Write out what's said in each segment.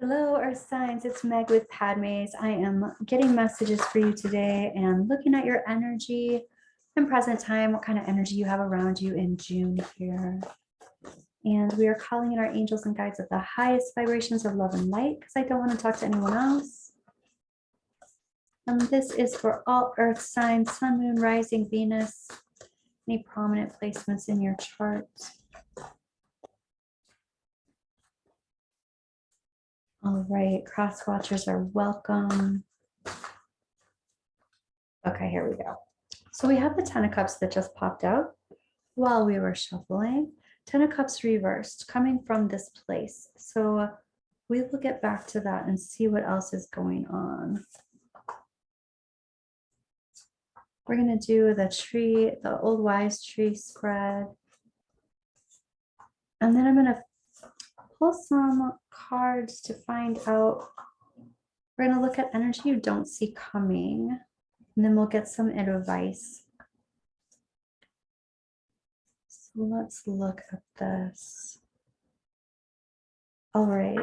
Hello, Earth Signs. It's Meg with Padmes. I am getting messages for you today and looking at your energy in present time, what kind of energy you have around you in June here. And we are calling in our angels and guides of the highest vibrations of love and light because I don't want to talk to anyone else. And this is for all Earth signs, Sun, Moon, Rising, Venus, any prominent placements in your chart. All right, cross watchers are welcome. Okay, here we go. So we have the Ten of Cups that just popped out while we were shuffling. Ten of Cups reversed coming from this place. So we will get back to that and see what else is going on. We're going to do the tree, the old wives tree spread. And then I'm going to pull some cards to find out. We're going to look at energy you don't see coming. And then we'll get some advice. So let's look at this. All right.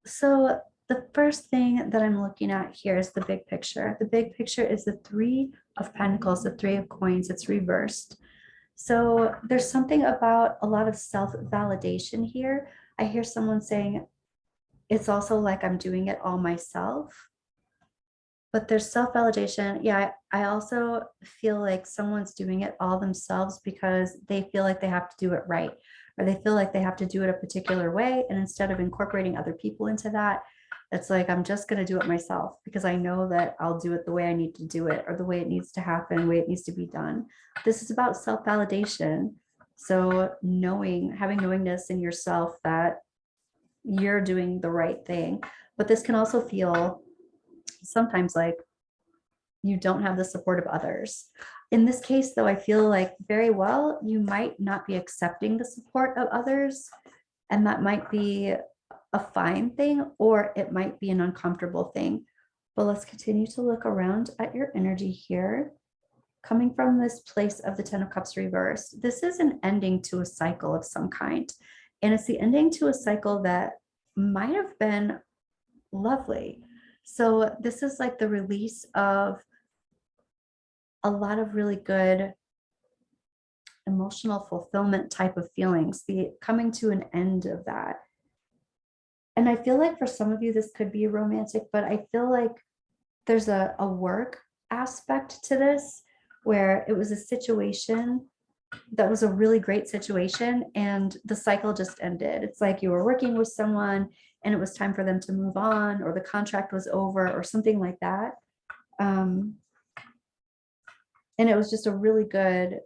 So the first thing that I'm looking at here is the big picture. The big picture is the Three of Pentacles, the Three of Coins. It's reversed. So there's something about a lot of self-validation here. I hear someone saying, it's also like I'm doing it all myself. But there's self-validation. Yeah, I also feel like someone's doing it all themselves because they feel like they have to do it right, or they feel like they have to do it a particular way. And instead of incorporating other people into that, it's like, I'm just going to do it myself because I know that I'll do it the way I need to do it, or the way it needs to happen, the way it needs to be done. This is about self-validation. So having knowingness in yourself that you're doing the right thing. But this can also feel sometimes like you don't have the support of others. In this case, though, I feel like very well, you might not be accepting the support of others, and that might be a fine thing, or it might be an uncomfortable thing. But let's continue to look around at your energy here. Coming from this place of the Ten of Cups reversed, this is an ending to a cycle of some kind. And it's the ending to a cycle that might have been lovely. So this is like the release of a lot of really good emotional fulfillment type of feelings, the coming to an end of that. And I feel like for some of you, this could be romantic, but I feel like there's a work aspect to this where it was a situation that was a really great situation and the cycle just ended. It's like you were working with someone and it was time for them to move on, or the contract was over or something like that. And it was just a really good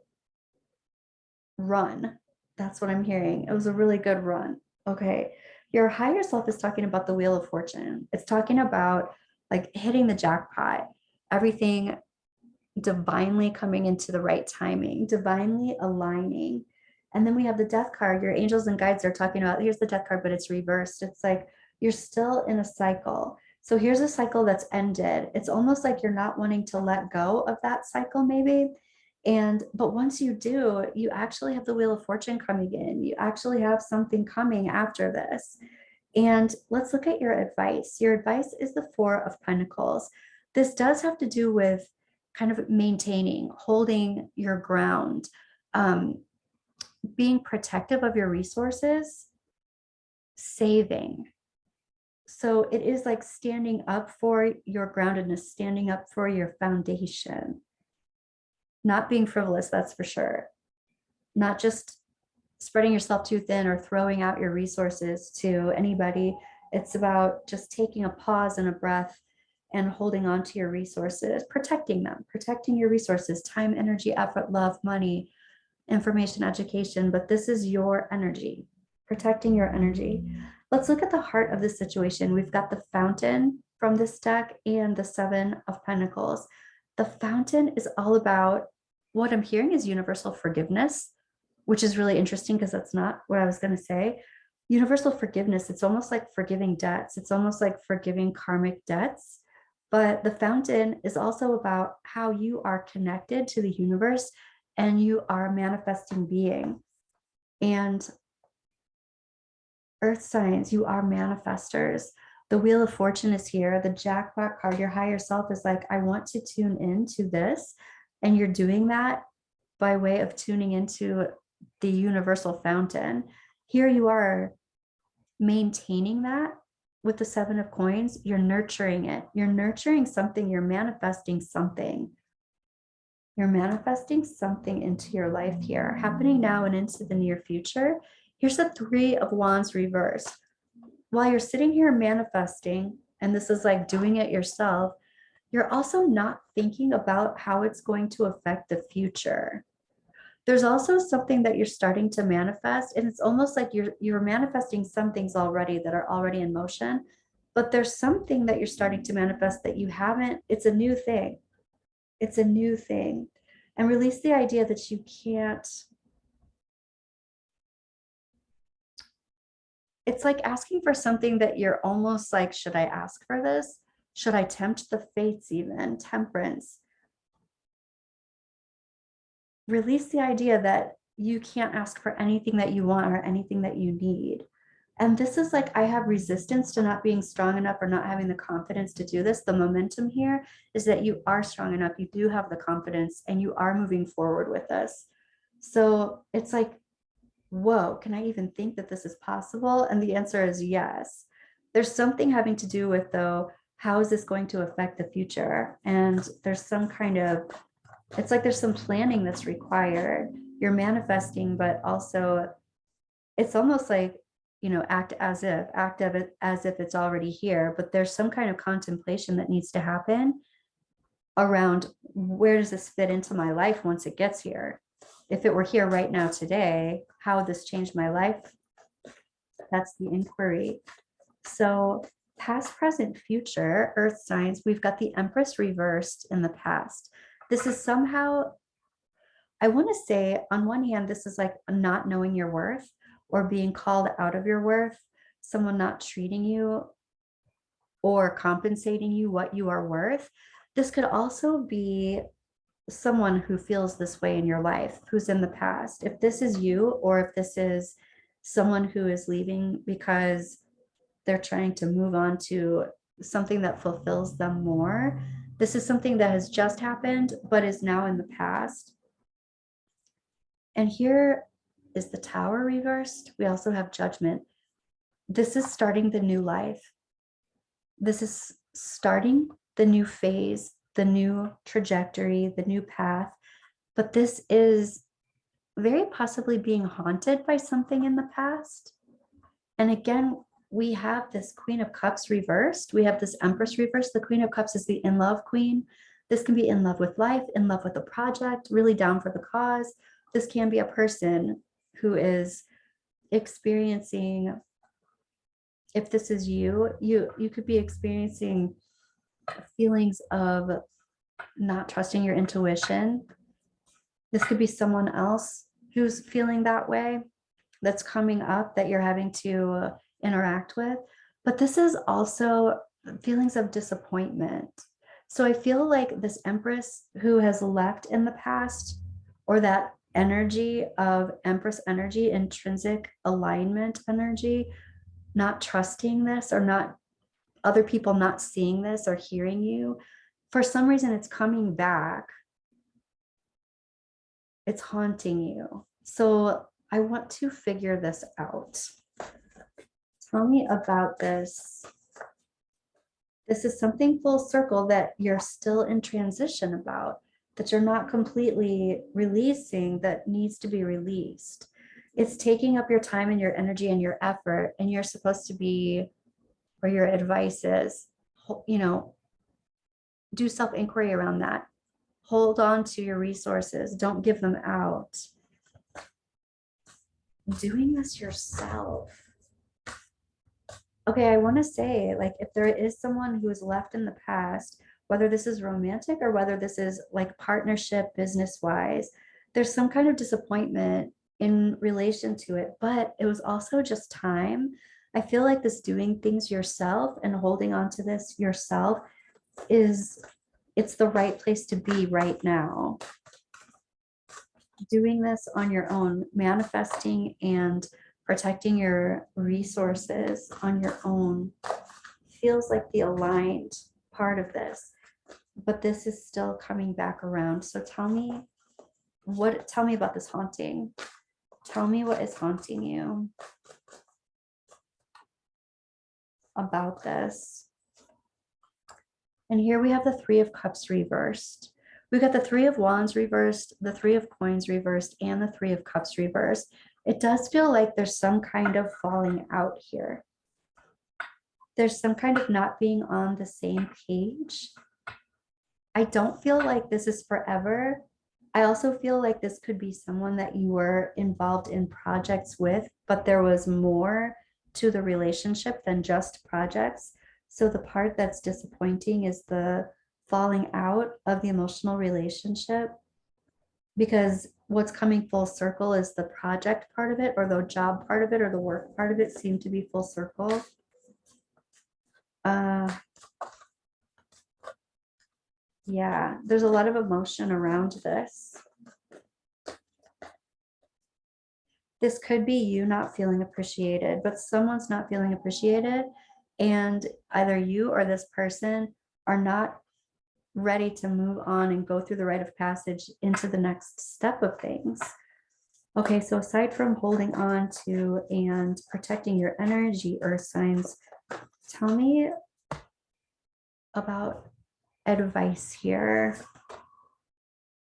run. That's what I'm hearing. It was a really good run. Okay. Your higher self is talking about the Wheel of Fortune. It's talking about like hitting the jackpot, everything divinely coming into the right timing, divinely aligning. And then we have the Death card. Your angels and guides are talking about, here's the Death card, but it's reversed. It's like you're still in a cycle. So here's a cycle that's ended. It's almost like you're not wanting to let go of that cycle, maybe. But once you do, you actually have the Wheel of Fortune coming in. You actually have something coming after this. And let's look at your advice. Your advice is the Four of Pentacles. This does have to do with kind of maintaining, holding your ground, being protective of your resources, saving. So it is like standing up for your groundedness, standing up for your foundation, not being frivolous, that's for sure. Not just spreading yourself too thin or throwing out your resources to anybody. It's about just taking a pause and a breath and holding on to your resources, protecting them, protecting your resources, time, energy, effort, love, money, information, education. But this is your energy, protecting your energy. Let's look at the heart of the situation. We've got the Fountain from this deck and the Seven of Pentacles. The Fountain is all about, what I'm hearing is universal forgiveness, which is really interesting because that's not what I was going to say. Universal forgiveness, it's almost like forgiving debts. It's almost like forgiving karmic debts. But the Fountain is also about how you are connected to the universe and you are a manifesting being. And Earth signs, you are manifestors. The Wheel of Fortune is here. The jackpot card, your higher self is like, I want to tune into this. And you're doing that by way of tuning into the universal fountain. Here you are maintaining that with the 7 of coins. You're nurturing it. You're nurturing something. You're manifesting something. You're manifesting something into your life here, happening now and into the near future. Here's the 3 of Wands reversed. While you're sitting here manifesting, and this is like doing it yourself, you're also not thinking about how it's going to affect the future. There's also something that you're starting to manifest, and it's almost like you're manifesting some things already that are already in motion, but there's something that you're starting to manifest that you haven't. It's a new thing. It's a new thing. And release the idea that you can't. It's like asking for something that you're almost like, should I ask for this? Should I tempt the fates even? Temperance. Release the idea that you can't ask for anything that you want or anything that you need. And this is like, I have resistance to not being strong enough or not having the confidence to do this. The momentum here is that you are strong enough. You do have the confidence and you are moving forward with this. So it's like, whoa, can I even think that this is possible? And the answer is yes. There's something having to do with, though, how is this going to affect the future? And there's some kind of, it's like there's some planning that's required. You're manifesting, but also it's almost like, you know, act as if it's already here, but there's some kind of contemplation that needs to happen around, where does this fit into my life once it gets here? If it were here right now today, how would this change my life? That's the inquiry. So past, present, future, earth signs, we've got the Empress reversed in the past. This is somehow, I want to say, on one hand, this is like not knowing your worth or being called out of your worth, someone not treating you or compensating you what you are worth. This could also be someone who feels this way in your life, who's in the past. If this is you, or if this is someone who is leaving because they're trying to move on to something that fulfills them more, this is something that has just happened, but is now in the past. And here is the Tower reversed. We also have Judgment. This is starting the new life. This is starting the new phase, the new trajectory, the new path. But this is very possibly being haunted by something in the past. And again, we have this Queen of Cups reversed. We have this Empress reversed. The Queen of Cups is the in love queen. This can be in love with life, in love with a project, really down for the cause. This can be a person who is experiencing, if this is you, you could be experiencing feelings of not trusting your intuition. This could be someone else who's feeling that way, that's coming up, that you're having to interact with. But this is also feelings of disappointment. So I feel like this Empress who has left in the past, or that energy of Empress energy, intrinsic alignment energy, not trusting this, or not other people not seeing this or hearing you, for some reason it's coming back. It's haunting you. So I want to figure this out. Tell me about this. This is something full circle that you're still in transition about, that you're not completely releasing, that needs to be released. It's taking up your time and your energy and your effort, and you're supposed to be, or your advice is, you know, do self-inquiry around that. Hold on to your resources. Don't give them out. Doing this yourself. Okay, I want to say, like, if there is someone who is left in the past, whether this is romantic or whether this is like partnership, business-wise, there's some kind of disappointment in relation to it, but it was also just time. I feel like this doing things yourself and holding on to this yourself it's the right place to be right now. Doing this on your own, manifesting and protecting your resources on your own feels like the aligned part of this, but this is still coming back around. So tell me about this haunting. Tell me what is haunting you about this. And here we have the Three of Cups reversed. We've got the Three of Wands reversed, the Three of Coins reversed, and the Three of Cups reversed. It does feel like there's some kind of falling out here. There's some kind of not being on the same page. I don't feel like this is forever. I also feel like this could be someone that you were involved in projects with, but there was more to the relationship than just projects. So the part that's disappointing is the falling out of the emotional relationship, because what's coming full circle is the project part of it, or the job part of it, or the work part of it seem to be full circle. Yeah, there's a lot of emotion around this. This could be you not feeling appreciated, but someone's not feeling appreciated, and either you or this person are not ready to move on and go through the rite of passage into the next step of things. Okay, so aside from holding on to and protecting your energy, earth signs, tell me about advice here.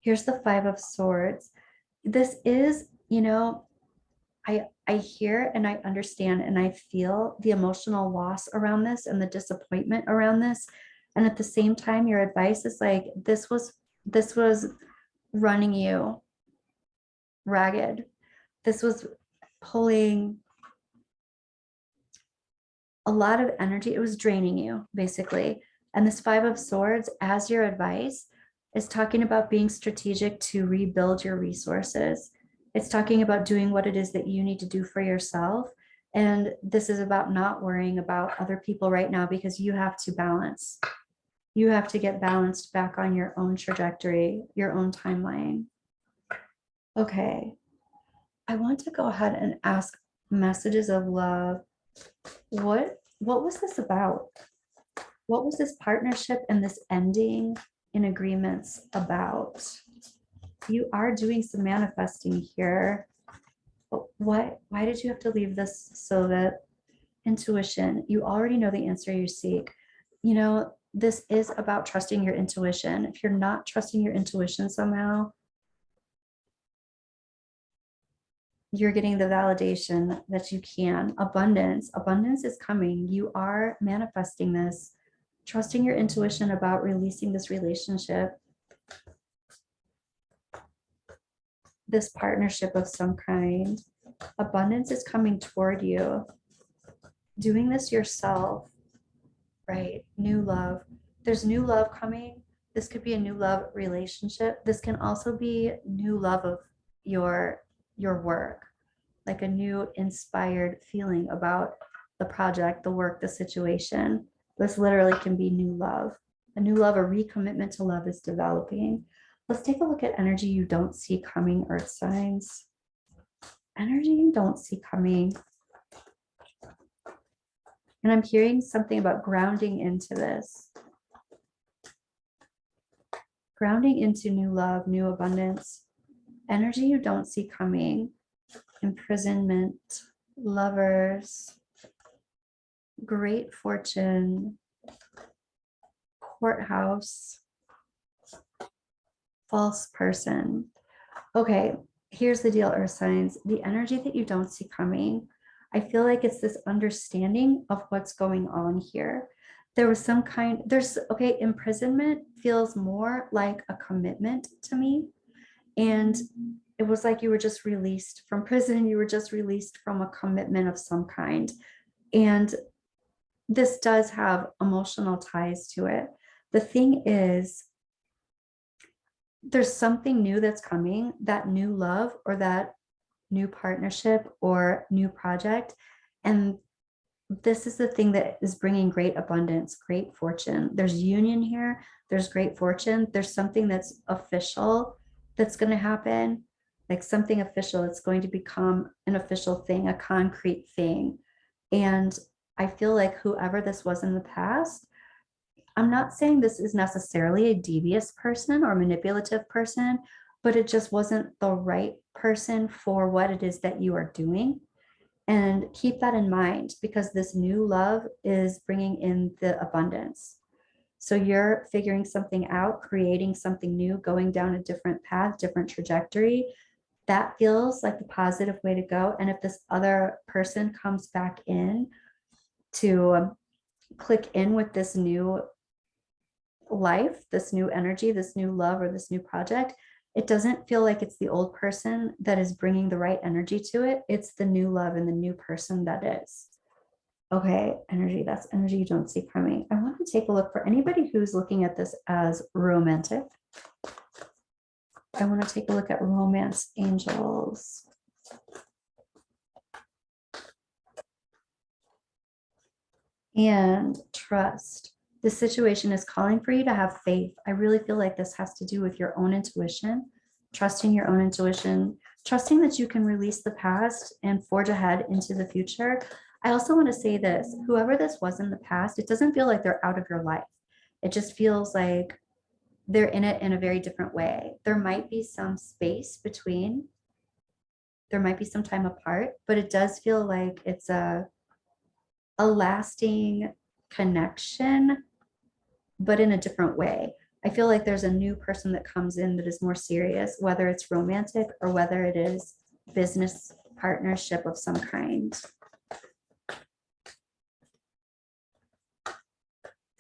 Here's the Five of Swords. This is, I hear and I understand and I feel the emotional loss around this and the disappointment around this. And at the same time, your advice is like, this was running you ragged. This was pulling a lot of energy. It was draining you, basically. And this Five of Swords, as your advice, is talking about being strategic to rebuild your resources. It's talking about doing what it is that you need to do for yourself. And this is about not worrying about other people right now, because you have to balance. You have to get balanced back on your own trajectory, your own timeline. Okay. I want to go ahead and ask messages of love. What was this about? What was this partnership and this ending in agreements about? You are doing some manifesting here. But why did you have to leave this? So that intuition, you already know the answer you seek. This is about trusting your intuition. If you're not trusting your intuition somehow, you're getting the validation that you can. Abundance is coming. You are manifesting this. Trusting your intuition about releasing this relationship, this partnership of some kind. Abundance is coming toward you. Doing this yourself, right? New love. There's new love coming. This could be a new love relationship. This can also be new love of your work, like a new inspired feeling about the project, the work, the situation. This literally can be new love. A new love, a recommitment to love is developing. Let's take a look at energy you don't see coming, earth signs. Energy you don't see coming. And I'm hearing something about grounding into this. Grounding into new love, new abundance. Energy you don't see coming. Imprisonment, Lovers, great fortune, courthouse, false person. Okay, here's the deal, earth signs. The energy that you don't see coming, I feel like it's this understanding of what's going on here. There was some kind, imprisonment feels more like a commitment to me. And it was like you were just released from prison. You were just released from a commitment of some kind. And this does have emotional ties to it. The thing is, there's something new that's coming, that new love or that new partnership or new project. And this is the thing that is bringing great abundance, great fortune. There's union here. There's great fortune. There's something that's official that's going to happen. like something official. It's going to become an official thing, a concrete thing. And I feel like whoever this was in the past, I'm not saying this is necessarily a devious person or manipulative person, but it just wasn't the right person for what it is that you are doing. And keep that in mind, because this new love is bringing in the abundance. So you're figuring something out, creating something new, going down a different path, different trajectory. That feels like the positive way to go. And if this other person comes back in to click in with this new life, this new energy, this new love, or this new project, it doesn't feel like it's the old person that is bringing the right energy to it. It's the new love and the new person that is. Okay, energy, that's energy you don't see coming. I want to take a look for anybody who's looking at this as romantic. I want to take a look at romance angels. And trust. This situation is calling for you to have faith. I really feel like this has to do with your own intuition, trusting your own intuition, trusting that you can release the past and forge ahead into the future. I also want to say this, whoever this was in the past, it doesn't feel like they're out of your life. It just feels like they're in it in a very different way. There might be some space between, there might be some time apart, but it does feel like it's a lasting connection, but in a different way. I feel like there's a new person that comes in that is more serious, whether it's romantic or whether it is business partnership of some kind.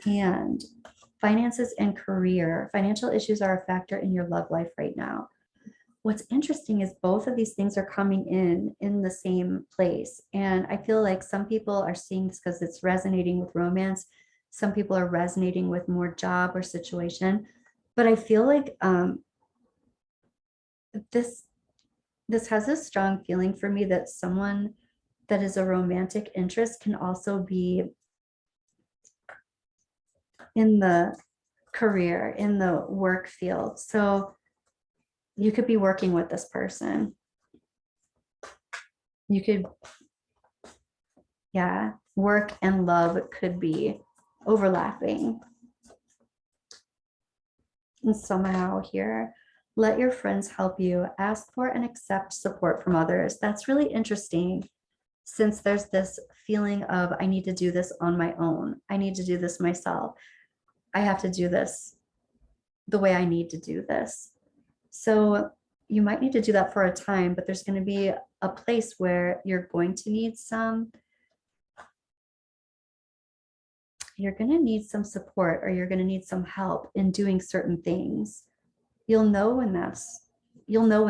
And finances and career. Financial issues are a factor in your love life right now. What's interesting is both of these things are coming in the same place. And I feel like some people are seeing this because it's resonating with romance. Some people are resonating with more job or situation. But I feel like this has a strong feeling for me that someone that is a romantic interest can also be in the career, in the work field. So you could be working with this person. You could, yeah, work and love could be overlapping. And somehow here, let your friends help you. Ask for and accept support from others. That's really interesting, since there's this feeling of, I need to do this on my own. I need to do this myself. I have to do this the way I need to do this. So you might need to do that for a time, but there's going to be a place where you're going to need some support, or you're going to need some help in doing certain things. You'll know when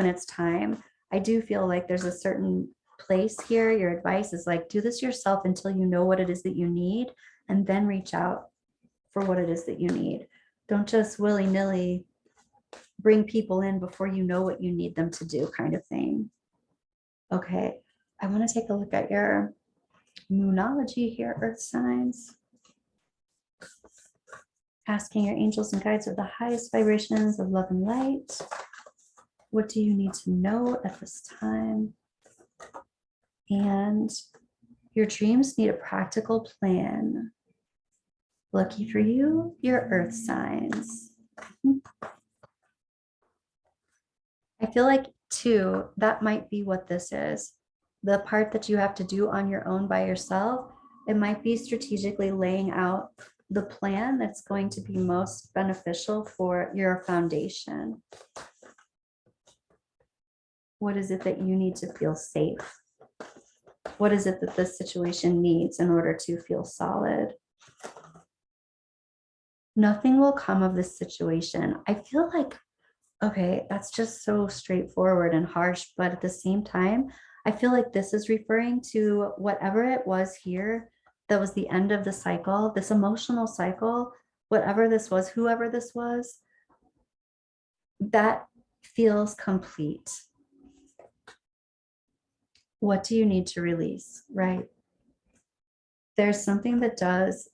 it's time. I do feel like there's a certain place here. Your advice is like, do this yourself until you know what it is that you need, and then reach out for what it is that you need. Don't just willy-nilly bring people in before you know what you need them to do, kind of thing. Okay, I want to take a look at your moonology here, earth signs. Asking your angels and guides of the highest vibrations of love and light. What do you need to know at this time? And your dreams need a practical plan. Lucky for you, your earth signs. I feel like too, that might be what this is. The part that you have to do on your own by yourself, it might be strategically laying out the plan that's going to be most beneficial for your foundation. What is it that you need to feel safe? What is it that this situation needs in order to feel solid? Nothing will come of this situation. I feel like, okay, that's just so straightforward and harsh, but at the same time, I feel like this is referring to whatever it was here that was the end of the cycle, this emotional cycle, whatever this was, whoever this was, that feels complete. What do you need to release, right? There's something that does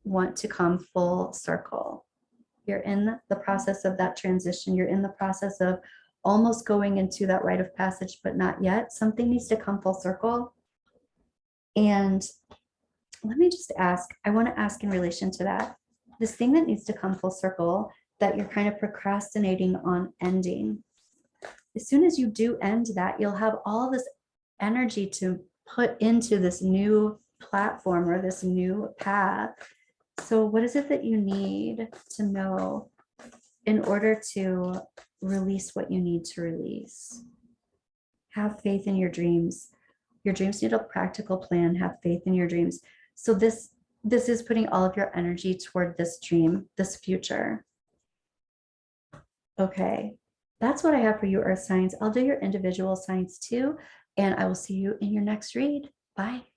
want to come full circle. You're in the process of that transition. You're in the process of almost going into that rite of passage, but not yet. Something needs to come full circle. And let me just ask, I want to ask in relation to that, this thing that needs to come full circle that you're kind of procrastinating on ending. As soon as you do end that, you'll have all this energy to put into this new platform or this new path. So what is it that you need to know in order to release what you need to release? Have faith in your dreams. Your dreams need a practical plan. Have faith in your dreams. So this is putting all of your energy toward this dream, this future. Okay, that's what I have for you, Earth signs. I'll do your individual signs too, and I will see you in your next read. Bye.